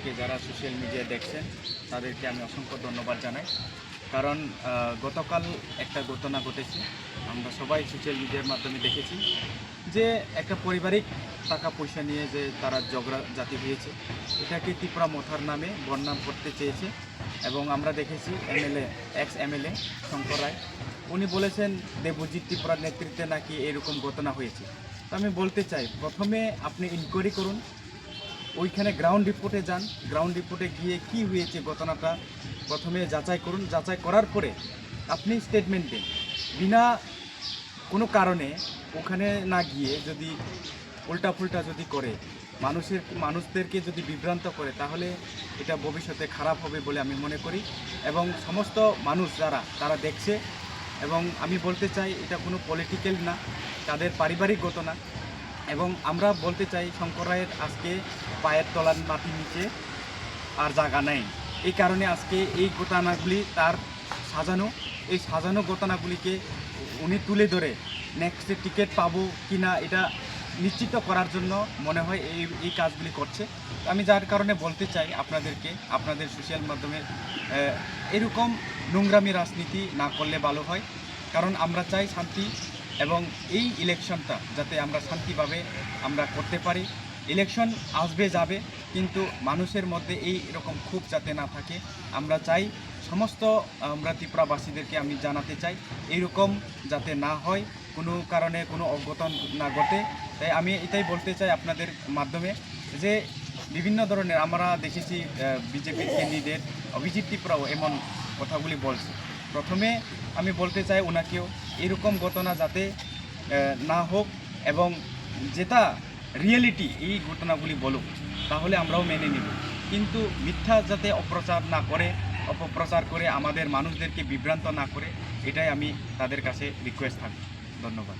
আজকে যারা social media দেখছেন তাদেরকে আমি অসংখ্য ধন্যবাদ জানাই। কারণ গতকাল একটা ঘটনা ঘটেছে, আমরা সবাই সোশ্যাল মিডিয়ার মাধ্যমে দেখেছি যে একটা পারিবারিক টাকা পয়সা নিয়ে যে তারা ঝগড়া জাতি হয়েছে, এটাকে ত্রিপুরা মথার নামে বদনাম করতে চেয়েছে। এবং আমরা দেখেছি এক্স এমএলএ শঙ্কর রায়, উনি বলেছেন দেবজিৎ ত্রিপুরার নেতৃত্বে নাকি এরকম ঘটনা হয়েছে। তো আমি বলতে চাই, প্রথমে আপনি ইনকোয়ারি করুন, ওইখানে গ্রাউন্ড রিপোর্টে যান, গ্রাউন্ড রিপোর্টে গিয়ে কি হয়েছে ঘটনাটা প্রথমে যাচাই করুন। যাচাই করার পরে আপনি স্টেটমেন্ট দিন। বিনা কোনো কারণে ওখানে না গিয়ে যদি উল্টাফুল্টা যদি করে মানুষদেরকে যদি বিভ্রান্ত করে, তাহলে এটা ভবিষ্যতে খারাপ হবে বলে আমি মনে করি। এবং সমস্ত মানুষ তারা দেখছে, এবং আমি বলতে চাই এটা কোনো পলিটিক্যাল না, তাদের পারিবারিক ঘটনা। এবং আমরা বলতে চাই শঙ্কর রায়ের আজকে পায়ের তলার মাটির নিচে আর জায়গা নেই। এই কারণে আজকে এই ঘটনাগুলি তার সাজানো ঘটনাগুলিকে উনি তুলে ধরে নেক্সট টিকিট পাবো কি না এটা নিশ্চিত করার জন্য মনে হয় এই কাজগুলি করছে। আমি যার কারণে বলতে চাই আপনাদেরকে, আপনাদের সোশ্যাল মাধ্যমে এরকম নোংরামি রাজনীতি না করলে ভালো হয়। কারণ আমরা চাই শান্তি, এবং এই ইলেকশনটা যাতে আমরা শান্তিভাবে আমরা করতে পারি। ইলেকশন আসবে যাবে, কিন্তু মানুষের মধ্যে এই রকম ক্ষোভ যাতে না থাকে। আমরা চাই সমস্ত আমরা ত্রিপুরাবাসীদেরকে আমি জানাতে চাই এইরকম যাতে না হয়, কোনো কারণে কোনো অঘটন না ঘটে। তাই আমি এটাই বলতে চাই আপনাদের মাধ্যমে যে বিভিন্ন ধরনের আমরা দেখেছি বিজেপির ক্যান্ডিডেট অভিজিৎ ত্রিপুরাও এমন কথাগুলি বলছে। প্রথমে আমি বলতে চাই ওনাকেও এরকম ঘটনা যাতে না হোক, এবং যেটা রিয়েলিটি এই ঘটনাগুলি বলুক, তাহলে আমরাও মেনে নেব। কিন্তু মিথ্যা যাতে অপপ্রচার করে আমাদের মানুষদেরকে বিভ্রান্ত না করে, এটাই আমি তাদের কাছে রিকোয়েস্ট থাকবে। ধন্যবাদ।